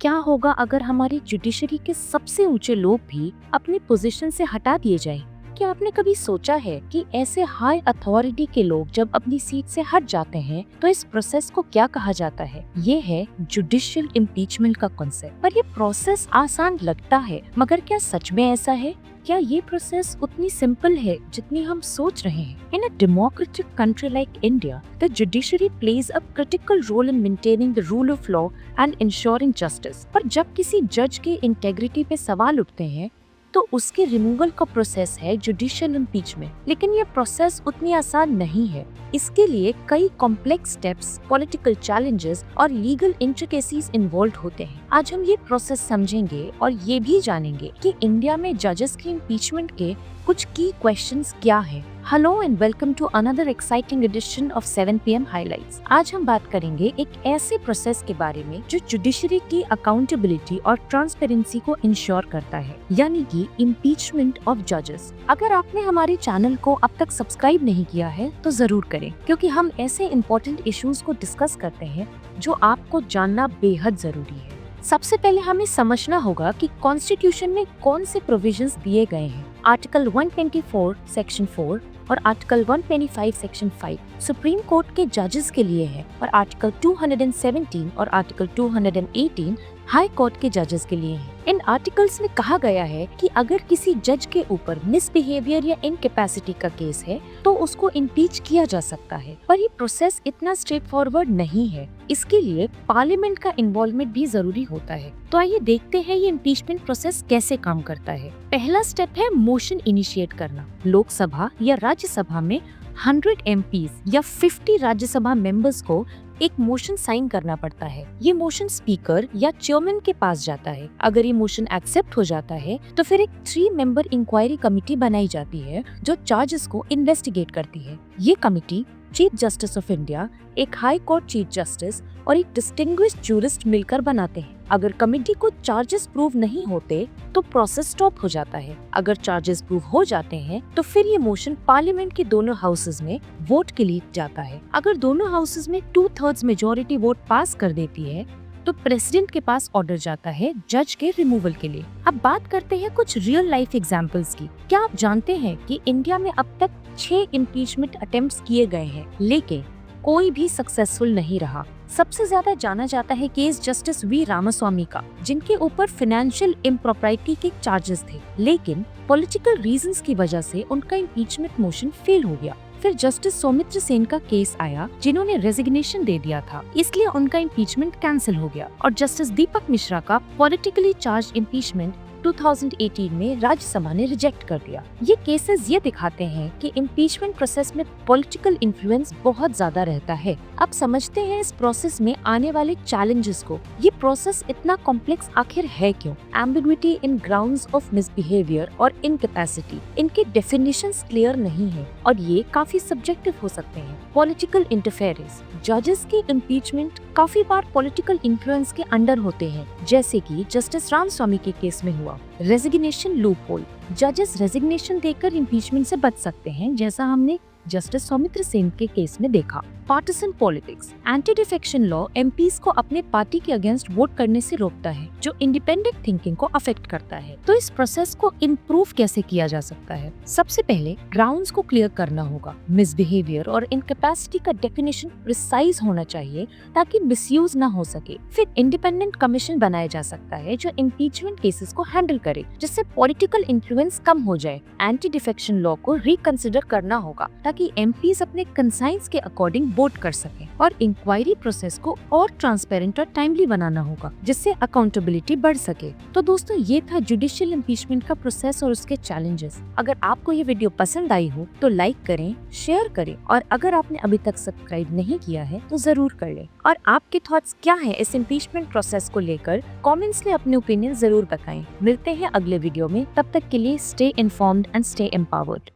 क्या होगा अगर हमारी जुडिशरी के सबसे ऊंचे लोग भी अपनी पोजीशन से हटा दिए जाएं? क्या आपने कभी सोचा है कि ऐसे हाई अथॉरिटी के लोग जब अपनी सीट से हट जाते हैं तो इस प्रोसेस को क्या कहा जाता है? ये है जुडिशियल इम्पीचमेंट का कॉन्सेप्ट। पर ये प्रोसेस आसान लगता है, मगर क्या सच में ऐसा है? क्या ये प्रोसेस उतनी सिंपल है जितनी हम सोच रहे हैं? In a democratic country like India, the judiciary plays a critical role in maintaining the rule of law and ensuring justice. पर जब किसी जज के इंटेग्रिटी पे सवाल उठते हैं तो उसके रिमूवल का प्रोसेस है जुडिशियल इम्पीचमेंट। लेकिन ये प्रोसेस उतनी आसान नहीं है। इसके लिए कई कॉम्प्लेक्स स्टेप्स, पॉलिटिकल चैलेंजेस और लीगल इंट्रिकेसीज इन्वॉल्व होते हैं। आज हम ये प्रोसेस समझेंगे और ये भी जानेंगे कि इंडिया में जजेस की इम्पीचमेंट के कुछ की क्वेश्चंस क्या हैं। Hello and welcome to another exciting edition of 7 PM highlights. आज हम बात करेंगे एक ऐसे प्रोसेस के बारे में जो जुडिशरी की अकाउंटेबिलिटी और ट्रांसपेरेंसी को इंश्योर करता है, यानी कि इम्पीचमेंट ऑफ जजेस। अगर आपने हमारे चैनल को अब तक सब्सक्राइब नहीं किया है तो जरूर करें, क्योंकि हम ऐसे इम्पोर्टेंट इश्यूज को डिस्कस करते हैं जो आपको जानना बेहद जरूरी है। सबसे पहले हमें समझना होगा कि कॉन्स्टिट्यूशन में कौन से प्रोविजंस दिए गए हैं। आर्टिकल 124 सेक्शन 4 और आर्टिकल 125 सेक्शन 5 सुप्रीम कोर्ट के जजेस के लिए है, और आर्टिकल 217 और आर्टिकल 218 हाई कोर्ट के जजेस के लिए है। इन आर्टिकल्स में कहा गया है कि अगर किसी जज के ऊपर मिसबिहेवियर या इनकैपेसिटी का केस है तो उसको इम्पीच किया जा सकता है। पर ये प्रोसेस इतना स्ट्रेट फॉरवर्ड नहीं है। इसके लिए पार्लियामेंट का इन्वॉल्वमेंट भी जरूरी होता है। तो आइए देखते हैं ये इम्पीचमेंट प्रोसेस कैसे काम करता है। पहला स्टेप है मोशन इनिशिएट करना। लोकसभा या राज्यसभा में 100 MPs या 50 राज्यसभा मेंबर्स को एक मोशन साइन करना पड़ता है। ये मोशन स्पीकर या चेयरमैन के पास जाता है। अगर ये मोशन एक्सेप्ट हो जाता है तो फिर एक 3 मेंबर इंक्वायरी कमेटी बनाई जाती है जो चार्जेस को इन्वेस्टिगेट करती है। ये committee chief justice of India, एक हाई कोर्ट चीफ जस्टिस और एक डिस्टिंग्विश्ड जूरिस्ट मिलकर बनाते हैं। अगर कमेटी को चार्जेस प्रूव नहीं होते तो प्रोसेस स्टॉप हो जाता है। अगर चार्जेस प्रूव हो जाते हैं तो फिर ये मोशन पार्लियामेंट के दोनों हाउसेज में वोट के लिए जाता है। अगर दोनों हाउसेज में 2/3 मेजोरिटी वोट पास कर देती है तो प्रेसिडेंट के पास ऑर्डर जाता है जज के रिमूवल के लिए। अब बात करते हैं कुछ रियल लाइफ एग्जांपल्स की। क्या आप जानते हैं कि इंडिया में अब तक 6 इम्पीचमेंट अटेम्प्ट्स किए गए हैं, लेकिन कोई भी सक्सेसफुल नहीं रहा। सबसे ज्यादा जाना जाता है केस जस्टिस वी रामास्वामी का, जिनके ऊपर फाइनेंशियल इम्प्रॉपर्टी के चार्जेस थे, लेकिन पॉलिटिकल रीजंस की वजह से उनका इम्पीचमेंट मोशन फेल हो गया। फिर जस्टिस सौमित्र सेन का केस आया, जिन्होंने रेजिग्नेशन दे दिया था, इसलिए उनका इम्पीचमेंट कैंसिल हो गया। और जस्टिस दीपक मिश्रा का पॉलिटिकली चार्ज इम्पीचमेंट 2018 में राज्यसभा ने रिजेक्ट कर दिया। ये केसेस ये दिखाते हैं कि इम्पीचमेंट प्रोसेस में पॉलिटिकल इन्फ्लुएंस बहुत ज्यादा रहता है। अब समझते हैं इस प्रोसेस में आने वाले चैलेंजेस को। ये प्रोसेस इतना कॉम्प्लेक्स आखिर है क्यों? Ambiguity in grounds of misbehaviour और इनकैपेसिटी, इनके डेफिनेशंस क्लियर नहीं है और ये काफी सब्जेक्टिव हो सकते हैं। पॉलिटिकल इंटरफेरेंस, जजेस की इम्पीचमेंट काफी बार पॉलिटिकल इन्फ्लुएंस के अंडर होते हैं, जैसे कि जस्टिस रामस्वामी के केस में हुआ। रेजिग्नेशन लूपहोल, जजेस रेजिग्नेशन देकर इम्पीचमेंट से बच सकते हैं, जैसा हमने जस्टिस सौमित्र सेन के केस में देखा। Partition politics, anti defection law MPs को अपने पार्टी के अगेंस्ट वोट करने से रोकता है, जो इंडिपेंडेंट थिंकिंग को अफेक्ट करता है। तो इस प्रोसेस को इम्प्रूव कैसे किया जा सकता है? सबसे पहले ग्राउंड्स को क्लियर करना होगा। मिसबिहेवियर और इनकैपेसिटी का डेफिनेशन प्रिसाइज होना चाहिए ताकि मिसयूज ना हो सके। फिर इंडिपेंडेंट कमीशन बनाया जा सकता है जो इम्पीचमेंट केसेस को हैंडल करे, जिससे पॉलिटिकल इन्फ्लुएंस कम हो जाए। एंटी डिफेक्शन लॉ को रिकंसिडर करना होगा ताकि एमपीज अपने कंसाइंस के अकॉर्डिंग वोट कर सकें। और इंक्वायरी प्रोसेस को और ट्रांसपेरेंट और टाइमली बनाना होगा, जिससे अकाउंटेबिलिटी बढ़ सके। तो दोस्तों, ये था जुडिशियल इम्पीचमेंट का प्रोसेस और उसके चैलेंजेस। अगर आपको ये वीडियो पसंद आई हो तो लाइक करें, शेयर करें, और अगर आपने अभी तक सब्सक्राइब नहीं किया है तो जरूर कर लें। और आपके थॉट्स क्या हैं इस इम्पीचमेंट प्रोसेस को लेकर? कमेंट्स में अपने ओपिनियन जरूर बताएं। मिलते हैं अगले वीडियो में, तब तक के लिए stay informed and stay empowered.